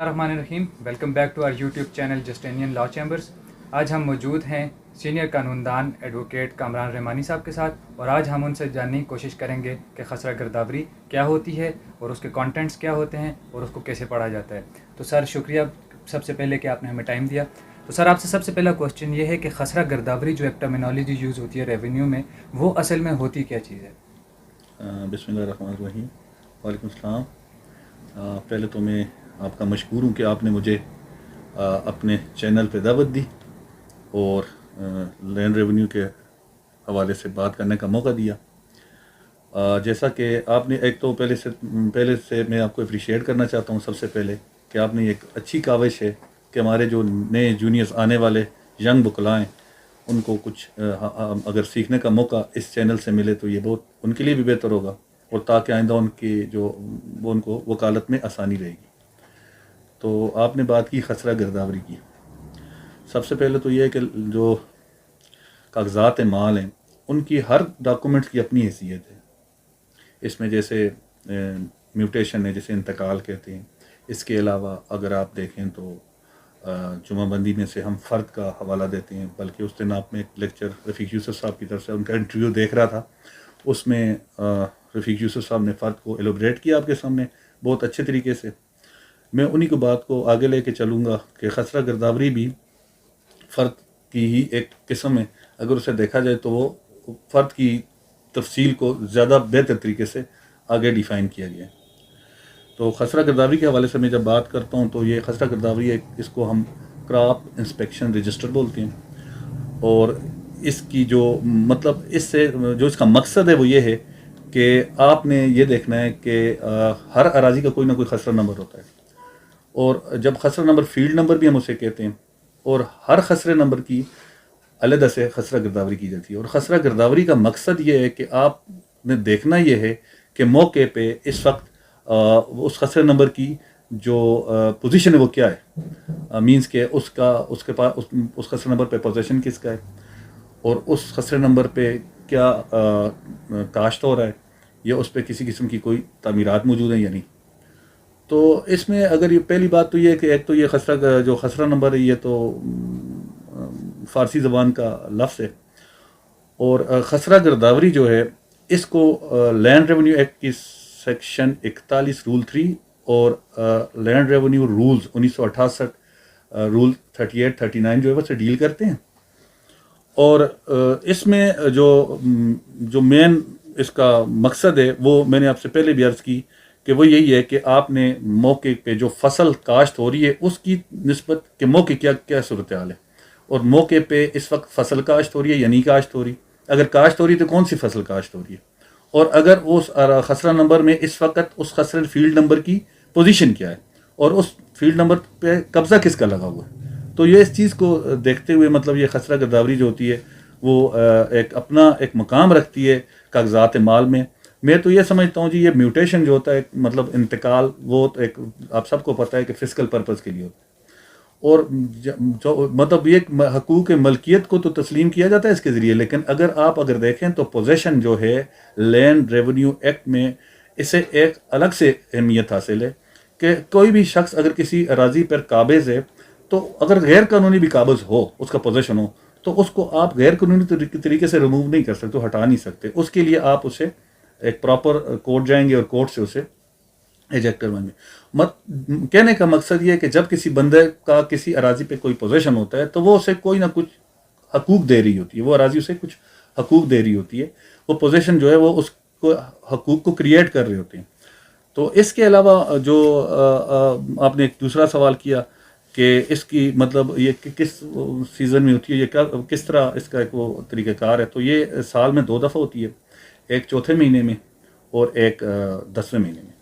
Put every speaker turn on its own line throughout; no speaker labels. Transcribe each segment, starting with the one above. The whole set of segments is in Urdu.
الرحمن الرحیم، welcome back to our YouTube channel Justinian law chambers. آج ہم موجود ہیں سینئر قانوندان ایڈوکیٹ کامران رحمانی صاحب کے ساتھ، اور آج ہم ان سے جاننے کی کوشش کریں گے کہ خسرہ گرداوری کیا ہوتی ہے اور اس کے کانٹینٹس کیا ہوتے ہیں اور اس کو کیسے پڑھا جاتا ہے۔ تو سر شکریہ سب سے پہلے کہ آپ نے ہمیں ٹائم دیا۔ تو سر آپ سے سب سے پہلا کوشچن یہ ہے کہ خسرہ گرداوری جو ایک ٹرمینالوجی یوز ہوتی ہے ریونیو میں، وہ اصل میں ہوتی کیا چیز ہے؟
بسم اللہ الرحمن الرحیم۔ وعلیکم السلام۔ پہلے تو میں آپ کا مشکور ہوں کہ آپ نے مجھے اپنے چینل پہ دعوت دی اور لینڈ ریونیو کے حوالے سے بات کرنے کا موقع دیا۔ جیسا کہ آپ نے ایک تو پہلے سے میں آپ کو اپریشیٹ کرنا چاہتا ہوں سب سے پہلے کہ آپ نے ایک اچھی کاوش ہے کہ ہمارے جو نئے جونیئرز آنے والے ینگ بکلا ہیں ان کو کچھ اگر سیکھنے کا موقع اس چینل سے ملے تو یہ بہت ان کے لیے بھی بہتر ہوگا، اور تاکہ آئندہ ان کو وکالت میں آسانی رہے گی۔ تو آپ نے بات کی خسرہ گرداوری کی۔ سب سے پہلے تو یہ ہے کہ جو کاغذات مال ہیں ان کی ہر ڈاکومنٹ کی اپنی حیثیت ہے۔ اس میں جیسے میوٹیشن ہے، جیسے انتقال کہتے ہیں۔ اس کے علاوہ اگر آپ دیکھیں تو جمعہ بندی میں سے ہم فرد کا حوالہ دیتے ہیں، بلکہ اس دن آپ میں ایک لیکچر رفیق یوسف صاحب کی طرف سے ان کا انٹرویو دیکھ رہا تھا، اس میں رفیق یوسف صاحب نے فرد کو ایلوبریٹ کیا آپ کے سامنے بہت اچھے طریقے سے۔ میں انہی کو بات کو آگے لے کے چلوں گا کہ خسرہ گرداوری بھی فرد کی ہی ایک قسم ہے۔ اگر اسے دیکھا جائے تو وہ فرد کی تفصیل کو زیادہ بہتر طریقے سے آگے ڈیفائن کیا گیا ہے۔ تو خسرہ گرداوری کے حوالے سے میں جب بات کرتا ہوں تو یہ خسرہ گرداوری اس کو ہم کراپ انسپیکشن رجسٹر بولتے ہیں، اور اس کی جو مطلب اس سے جو اس کا مقصد ہے وہ یہ ہے کہ آپ نے یہ دیکھنا ہے کہ ہر اراضی کا کوئی نہ کوئی خسرہ نمبر ہوتا ہے، اور جب خسرہ نمبر فیلڈ نمبر بھی ہم اسے کہتے ہیں، اور ہر خسرے نمبر کی علیحدہ سے خسرہ گرداوری کی جاتی ہے۔ اور خسرہ گرداوری کا مقصد یہ ہے کہ آپ نے دیکھنا یہ ہے کہ موقع پہ اس وقت اس خسرے نمبر کی جو پوزیشن ہے وہ کیا ہے، مینس کہ اس کے پاس اس خسرے نمبر پہ پوزیشن کس کا ہے، اور اس خسرے نمبر پہ کیا کاشت ہو رہا ہے، یا اس پہ کسی قسم کی کوئی تعمیرات موجود ہیں یا نہیں۔ تو اس میں اگر یہ پہلی بات تو یہ ہے کہ ایک تو یہ جو خسرہ نمبر ہے یہ تو فارسی زبان کا لفظ ہے، اور خسرہ گرداوری جو ہے اس کو لینڈ ریونیو ایکٹ کی سیکشن 41 رول 3 اور لینڈ ریونیو رولز 1968 رول 38 39 جو ہے وہ سے ڈیل کرتے ہیں۔ اور اس میں جو مین اس کا مقصد ہے وہ میں نے آپ سے پہلے بھی عرض کی کہ وہ یہی ہے کہ آپ نے موقع پہ جو فصل کاشت ہو رہی ہے اس کی نسبت کہ موقع کیا صورتحال ہے، اور موقع پہ اس وقت فصل کاشت ہو رہی ہے یا نہیں کاشت ہو رہی، اگر کاشت ہو رہی ہے تو کون سی فصل کاشت ہو رہی ہے، اور اگر اس خسرہ نمبر میں اس وقت اس خسرے فیلڈ نمبر کی پوزیشن کیا ہے، اور اس فیلڈ نمبر پہ قبضہ کس کا لگا ہوا ہے۔ تو یہ اس چیز کو دیکھتے ہوئے مطلب یہ خسرہ گرداوری جو ہوتی ہے وہ اپنا ایک مقام رکھتی ہے کاغذات مال میں۔ میں تو یہ سمجھتا ہوں جی یہ میوٹیشن جو ہوتا ہے مطلب انتقال، وہ تو ایک آپ سب کو پتہ ہے کہ فزیکل پرپز کے لیے ہوتا ہے، اور جو مطلب یہ حقوق ملکیت کو تو تسلیم کیا جاتا ہے اس کے ذریعے، لیکن اگر دیکھیں تو پوزیشن جو ہے لینڈ ریونیو ایکٹ میں اسے ایک الگ سے اہمیت حاصل ہے کہ کوئی بھی شخص اگر کسی اراضی پر قابض ہے تو اگر غیر قانونی بھی قابض ہو، اس کا پوزیشن ہو، تو اس کو آپ غیر قانونی طریقے سے ریموو نہیں کر سکتے، ہٹا نہیں سکتے۔ اس کے لیے آپ اسے ایک پراپر کورٹ جائیں گے اور کورٹ سے اسے ایجیکٹ کروائیں گے۔ کہنے کا مقصد یہ ہے کہ جب کسی بندے کا کسی اراضی پہ کوئی پوزیشن ہوتا ہے تو وہ اسے کوئی نہ کچھ حقوق دے رہی ہوتی ہے، وہ اراضی اسے کچھ حقوق دے رہی ہوتی ہے، وہ پوزیشن جو ہے وہ اس کو حقوق کو کریٹ کر رہے ہوتے ہیں۔ تو اس کے علاوہ جو آپ نے ایک دوسرا سوال کیا کہ اس کی مطلب یہ کس سیزن میں ہوتی ہے، یہ کس طرح اس کا ایک وہ طریقہ کار ہے، تو یہ سال میں 2 دفعہ ہوتی ہے، ایک چوتھے مہینے میں اور ایک 10ویں مہینے میں۔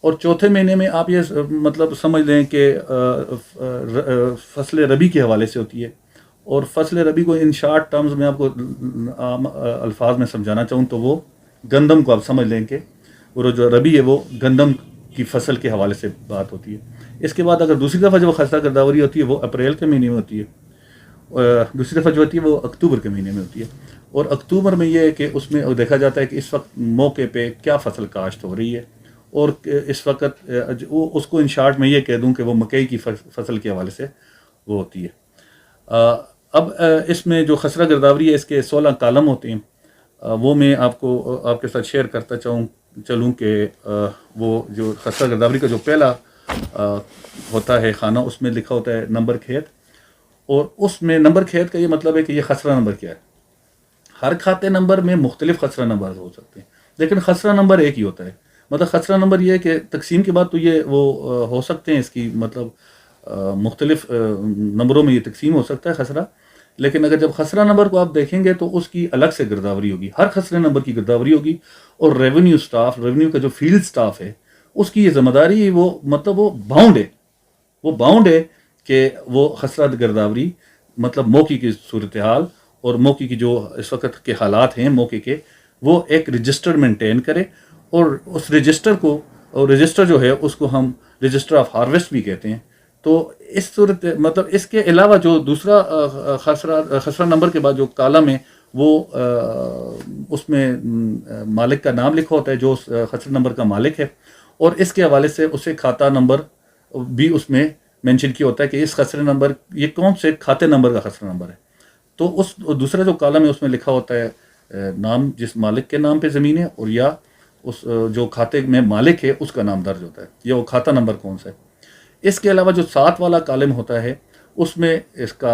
اور چوتھے مہینے میں آپ یہ مطلب سمجھ لیں کہ فصل ربی کے حوالے سے ہوتی ہے، اور فصل ربی کو ان شارٹ ٹرمز میں آپ کو عام الفاظ میں سمجھانا چاہوں تو وہ گندم کو آپ سمجھ لیں کہ وہ جو ربی ہے وہ گندم کی فصل کے حوالے سے بات ہوتی ہے۔ اس کے بعد اگر دوسری دفعہ جو خسرہ گرداوری ہوتی ہے وہ اپریل کے مہینے میں ہوتی ہے، دوسری دفعہ جو ہوتی ہے وہ اکتوبر کے مہینے میں ہوتی ہے، اور اکتوبر میں یہ ہے کہ اس میں دیکھا جاتا ہے کہ اس وقت موقع پہ کیا فصل کاشت ہو رہی ہے، اور اس وقت اس کو ان شارٹ میں یہ کہہ دوں کہ وہ مکئی کی فصل کے حوالے سے وہ ہوتی ہے۔ اب اس میں جو خسرہ گرداوری ہے اس کے 16 کالم ہوتے ہیں، وہ میں آپ کے ساتھ شیئر کرتا چلوں کہ وہ جو خسرہ گرداوری کا جو پہلا ہوتا ہے خانہ، اس میں لکھا ہوتا ہے نمبر کھیت، اور اس میں نمبر کھیت کا یہ مطلب ہے کہ یہ خسرہ نمبر کیا ہے۔ ہر کھاتے نمبر میں مختلف خسرہ نمبر ہو سکتے ہیں، لیکن خسرہ نمبر ایک ہی ہوتا ہے۔ مطلب خسرہ نمبر یہ ہے کہ تقسیم کے بعد تو یہ وہ ہو سکتے ہیں، اس کی مطلب مختلف نمبروں میں یہ تقسیم ہو سکتا ہے خسرہ، لیکن اگر جب خسرہ نمبر کو آپ دیکھیں گے تو اس کی الگ سے گرداوری ہوگی، ہر خسرہ نمبر کی گرداوری ہوگی، اور ریونیو سٹاف، ریونیو کا جو فیلڈ سٹاف ہے اس کی یہ ذمہ داری وہ مطلب وہ باؤنڈ ہے کہ وہ خسرہ گرداوری مطلب موقع کی صورتحال اور موقع کی جو اس وقت کے حالات ہیں موقع کے، وہ ایک رجسٹر مینٹین کرے، اور اس رجسٹر کو، اور رجسٹر جو ہے اس کو ہم رجسٹر آف ہارویسٹ بھی کہتے ہیں۔ تو اس صورت مطلب اس کے علاوہ جو دوسرا خسرہ نمبر کے بعد جو کالم ہے وہ اس میں مالک کا نام لکھا ہوتا ہے جو اس خسرہ نمبر کا مالک ہے، اور اس کے حوالے سے اسے کھاتہ نمبر بھی اس میں مینشن کیا ہوتا ہے کہ اس خسرہ نمبر یہ کون سے کھاتے نمبر کا خسرہ نمبر ہے۔ تو اس دوسرا جو کالم ہے اس میں لکھا ہوتا ہے نام، جس مالک کے نام پہ زمین ہے، اور یا اس جو کھاتے میں مالک ہے اس کا نام درج ہوتا ہے، یا وہ کھاتا نمبر کون سا ہے۔ اس کے علاوہ جو 7 والا کالم ہوتا ہے اس میں اس کا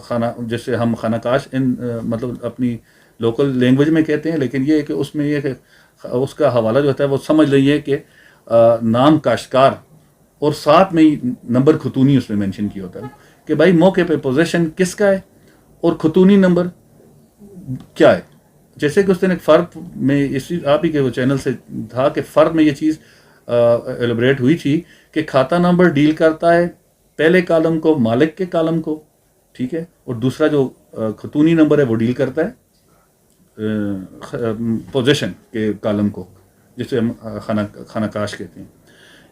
خانہ، جیسے ہم خانہ کاش مطلب اپنی لوکل لینگویج میں کہتے ہیں، لیکن یہ ہے کہ اس میں یہ کہ اس کا حوالہ جو ہوتا ہے وہ سمجھ لئیے کہ نام کاشتکار، اور ساتھ میں ہی نمبر خطونی اس میں مینشن کیا ہوتا ہے کہ بھائی موقع پہ پوزیشن کس کا ہے اور خطونی نمبر کیا ہے۔ جیسے کہ اس دن ایک فرق میں اسی آپ ہی کے وہ چینل سے تھا کہ فرق میں یہ چیز ایلیبریٹ ہوئی تھی کہ کھاتہ نمبر ڈیل کرتا ہے پہلے کالم کو، مالک کے کالم کو، ٹھیک ہے، اور دوسرا جو خطونی نمبر ہے وہ ڈیل کرتا ہے پوزیشن کے کالم کو، جسے ہم خانہ کاش کہتے ہیں۔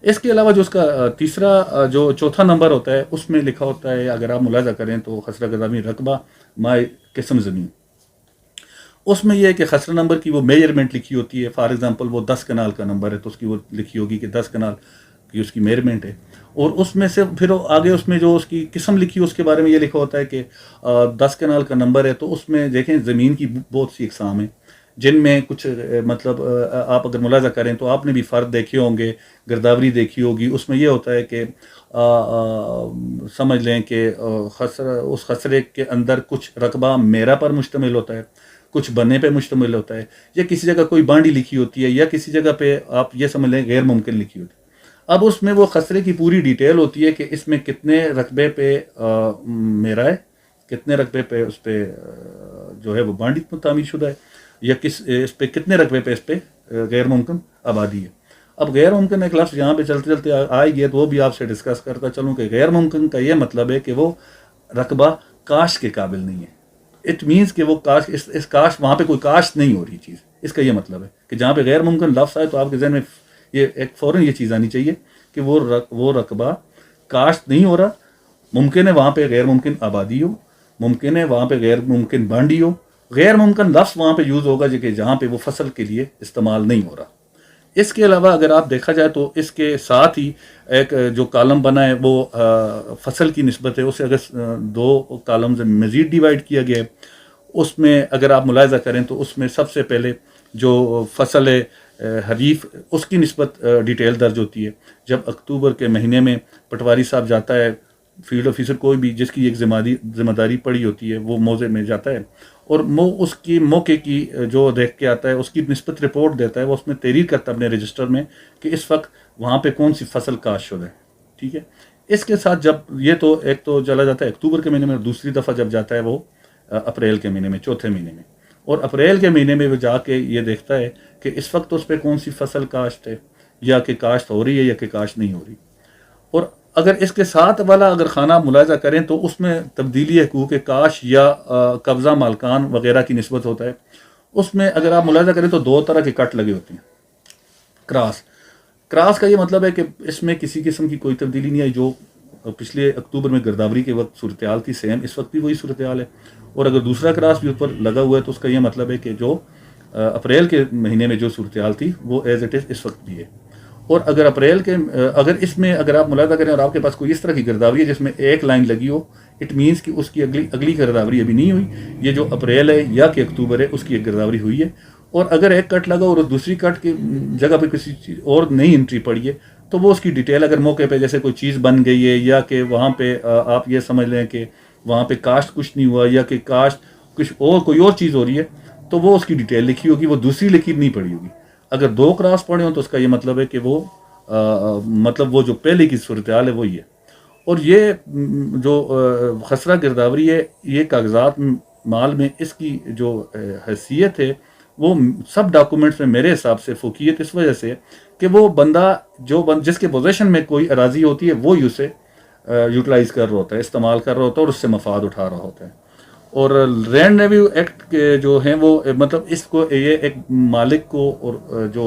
اس کے علاوہ جو اس کا تیسرا جو چوتھا نمبر ہوتا ہے اس میں لکھا ہوتا ہے، اگر آپ ملاحظہ کریں تو خسرہ گرداوری رقبہ مائے قسم زمین، اس میں یہ ہے کہ خسرہ نمبر کی وہ میجرمنٹ لکھی ہوتی ہے۔ فار ایگزامپل وہ 10 کنال کا نمبر ہے تو اس کی وہ لکھی ہوگی کہ 10 کنال کی اس کی میجرمنٹ ہے، اور اس میں سے پھر آگے اس میں جو اس کی قسم لکھی ہے اس کے بارے میں یہ لکھا ہوتا ہے کہ 10 کنال کا نمبر ہے تو اس میں دیکھیں زمین کی بہت سی اقسام ہیں، جن میں کچھ مطلب آپ اگر ملاحظہ کریں تو آپ نے بھی فرد دیکھے ہوں گے، گرداوری دیکھی ہوگی، اس میں یہ ہوتا ہے کہ سمجھ لیں کہ اس خسرے کے اندر کچھ رقبہ میرا پر مشتمل ہوتا ہے، کچھ بننے پہ مشتمل ہوتا ہے، یا کسی جگہ کوئی بانڈی لکھی ہوتی ہے، یا کسی جگہ پہ آپ یہ سمجھ لیں غیر ممکن لکھی ہوتی ہے۔ اب اس میں وہ خسرے کی پوری ڈیٹیل ہوتی ہے کہ اس میں کتنے رقبے پہ میرا ہے، کتنے رقبے پہ اس پہ جو ہے وہ بانڈی تعمیر شدہ ہے، یا اس پہ کتنے رقبے پہ اس پہ غیر ممکن آبادی ہے۔ اب غیر ممکن ایک لفظ یہاں پہ چلتے چلتے آئے گیا تو وہ بھی آپ سے ڈسکس کرتا چلوں کہ غیر ممکن کا یہ مطلب ہے کہ وہ رقبہ کاشت کے قابل نہیں ہے۔ اٹ مینس کہ وہ کاشت اس کاشت وہاں پہ کوئی کاشت نہیں ہو رہی چیز، اس کا یہ مطلب ہے کہ جہاں پہ غیر ممکن لفظ آئے تو آپ کے ذہن میں یہ ایک فوراً یہ چیز آنی چاہیے کہ وہ رقبہ کاشت نہیں ہو رہا، ممکن ہے وہاں پہ غیر ممکن آبادی ہو، ممکن ہے وہاں پہ غیر ممکن بانڈی ہو، غیر ممکن لفظ وہاں پہ یوز ہوگا جہاں پہ وہ فصل کے لیے استعمال نہیں ہو رہا۔ اس کے علاوہ اگر آپ دیکھا جائے تو اس کے ساتھ ہی ایک جو کالم بنا ہے وہ فصل کی نسبت ہے، اسے اگر 2 کالمز مزید ڈیوائیڈ کیا گیا ہے، اس میں اگر آپ ملاحظہ کریں تو اس میں سب سے پہلے جو فصل ہے حریف، اس کی نسبت ڈیٹیل درج ہوتی ہے۔ جب اکتوبر کے مہینے میں پٹواری صاحب جاتا ہے، فیلڈ آفیسر کوئی بھی جس کی ایک ذمہ داری پڑی ہوتی ہے وہ موضع میں جاتا ہے، اور اس کی موقع کی جو دیکھ کے آتا ہے اس کی نسبت رپورٹ دیتا ہے، وہ اس میں تحریر کرتا ہے اپنے رجسٹر میں کہ اس وقت وہاں پہ کون سی فصل کاشت شدہ ہے، ٹھیک ہے۔ اس کے ساتھ جب یہ تو ایک تو چلا جاتا ہے اکتوبر کے مہینے میں، دوسری دفعہ جب جاتا ہے وہ اپریل کے مہینے میں، چوتھے مہینے میں، اور اپریل کے مہینے میں وہ جا کے یہ دیکھتا ہے کہ اس وقت اس پہ کون سی فصل کاشت ہے، یا کہ کاشت ہو رہی ہے یا کہ کاشت نہیں ہو رہی۔ اور اگر اس کے ساتھ والا اگر خانہ ملاحظہ کریں تو اس میں تبدیلی حقوق کاش یا قبضہ مالکان وغیرہ کی نسبت ہوتا ہے۔ اس میں اگر آپ ملاحظہ کریں تو 2 طرح کے کٹ لگے ہوتے ہیں۔ کراس کا یہ مطلب ہے کہ اس میں کسی قسم کی کوئی تبدیلی نہیں آئی، جو پچھلے اکتوبر میں گرداوری کے وقت صورتحال تھی سیم اس وقت بھی وہی صورتحال ہے، اور اگر دوسرا کراس بھی اوپر لگا ہوا ہے تو اس کا یہ مطلب ہے کہ جو اپریل کے مہینے میں جو صورتحال تھی وہ ایز اٹ از اس وقت بھی ہے. اور اگر اپریل کے اگر اس میں اگر آپ ملاحظہ کریں اور آپ کے پاس کوئی اس طرح کی گرداوری ہے جس میں ایک لائن لگی ہو, اٹ مینس کہ اس کی اگلی گرداوری ابھی نہیں ہوئی. یہ جو اپریل ہے یا کہ اکتوبر ہے اس کی ایک گرداوری ہوئی ہے. اور اگر ایک کٹ لگا اور دوسری کٹ کی جگہ پہ کسی چیز اور نئی انٹری پڑی ہے تو وہ اس کی ڈیٹیل اگر موقع پہ جیسے کوئی چیز بن گئی ہے یا کہ وہاں پہ آپ یہ سمجھ لیں کہ وہاں پہ کاشت کچھ نہیں ہوا یا کہ کاشت کچھ اور کوئی اور چیز ہو رہی ہے تو وہ اس کی ڈیٹیل لکھی ہوگی, وہ دوسری لکیر نہیں پڑی ہوگی. اگر 2 کراس پڑے ہوں تو اس کا یہ مطلب ہے کہ وہ مطلب وہ جو پہلے کی صورتحال ہے وہی ہے. اور یہ جو خسرہ گرداوری ہے یہ کاغذات مال میں اس کی جو حیثیت ہے وہ سب ڈاکومنٹس میں میرے حساب سے فوقیت اس وجہ سے کہ وہ بندہ جس کے پوزیشن میں کوئی اراضی ہوتی ہے وہی اسے یوٹیلائز کر رہا ہوتا ہے, استعمال کر رہا ہوتا ہے اور اس سے مفاد اٹھا رہا ہوتا ہے. اور لینڈ ریویو ایکٹ کے جو ہیں وہ مطلب اس کو یہ ایک مالک کو اور جو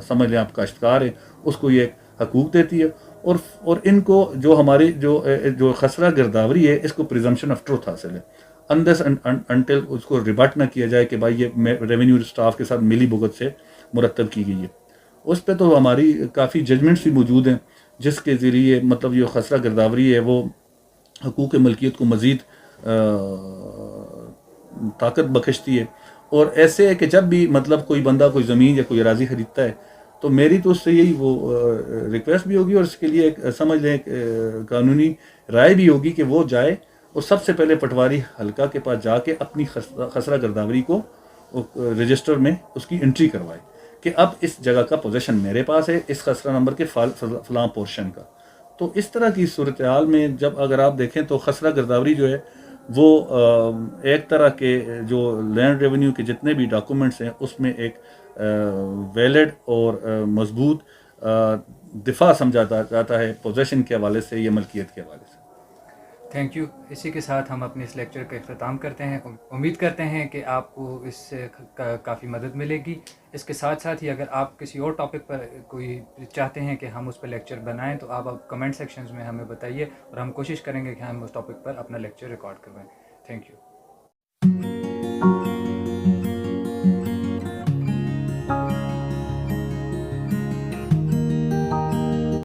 سمجھ لیں آپ کاشتکار ہے اس کو یہ ایک حقوق دیتی ہے. اور ان کو جو ہماری جو خسرہ گرداوری ہے اس کو پریزمپشن آف ٹروتھ حاصل ہے انڈس انٹل اس کو ریبٹ نہ کیا جائے کہ بھائی یہ ریونیو اسٹاف کے ساتھ ملی بھگت سے مرتب کی گئی ہے. اس پہ تو ہماری کافی ججمنٹس بھی موجود ہیں جس کے ذریعے مطلب یہ خسرہ گرداوری ہے وہ حقوق ملکیت کو مزید طاقت بخشتی ہے. اور ایسے ہے کہ جب بھی مطلب کوئی بندہ کوئی زمین یا کوئی اراضی خریدتا ہے تو میری تو اس سے یہی وہ ریکویسٹ بھی ہوگی اور اس کے لیے ایک سمجھ لیں ایک قانونی رائے بھی ہوگی کہ وہ جائے اور سب سے پہلے پٹواری حلقہ کے پاس جا کے اپنی خسرہ گرداوری کو رجسٹر میں اس کی انٹری کروائے کہ اب اس جگہ کا پوزیشن میرے پاس ہے اس خسرہ نمبر کے فلاں پورشن کا. تو اس طرح کی صورتحال میں جب اگر آپ دیکھیں تو خسرہ گرداوری جو ہے وہ ایک طرح کے جو لینڈ ریونیو کے جتنے بھی ڈاکومنٹس ہیں اس میں ایک ویلڈ اور مضبوط دفاع سمجھا جاتا ہے پوزیشن کے حوالے سے یا ملکیت کے حوالے سے.
Thank you. اسی کے ساتھ ہم اپنے اس لیکچر کا اختتام کرتے ہیں. امید کرتے ہیں کہ آپ کو اس سے کافی مدد ملے گی. اس کے ساتھ ساتھ ہی اگر آپ کسی اور ٹاپک پر کوئی چاہتے ہیں کہ ہم اس پر لیکچر بنائیں تو آپ کمنٹ سیکشنز میں ہمیں بتائیے اور ہم کوشش کریں گے کہ ہم اس ٹاپک پر اپنا لیکچر ریکارڈ کروائیں. Thank you.